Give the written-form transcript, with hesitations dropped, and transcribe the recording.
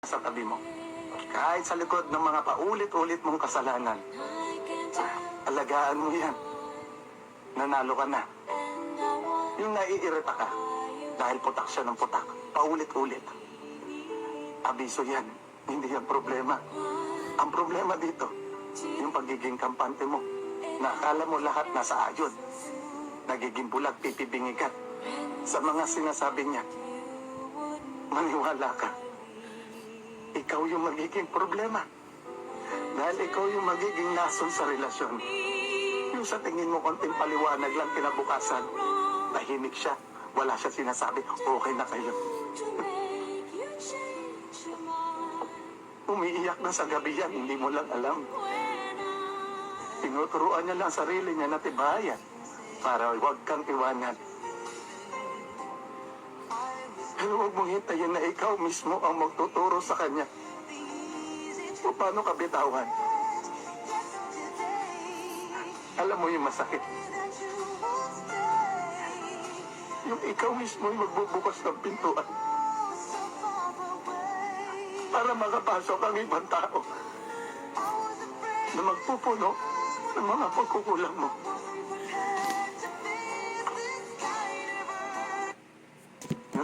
sa tabi mo. Kahit sa likod ng mga paulit-ulit mong kasalanan, alagaan mo yan. Nanalo ka na. Yung naiirita ka, dahil putak siya ng putak, paulit-ulit. Abiso yan, hindi yan problema. Ang problema dito, yung pagiging kampante mo, na akala mo lahat nasa ayod. Nagiging bulag, pipibingi ka sa mga sinasabi niya. Maniwala ka. Ikaw yung magiging problema. Dahil ikaw yung magiging nason sa relasyon. Yung sa tingin mo konting paliwanag lang kinabukasan, tahimik siya, wala siya sinasabi, okay na kayo. Umiiyak na sa gabi yan, hindi mo lang alam. Tinuturuan niya lang sarili niya na tibayan para huwag kang iwanan. Pero huwag mong hintayin na ikaw mismo ang magtuturo sa kanya o paano ka bitawan. Alam mo yung masakit. Yung ikaw mismo yung magbubukas ng pintuan para makapasok ang ibang tao na magpupuno ng mga pagkukulang mo.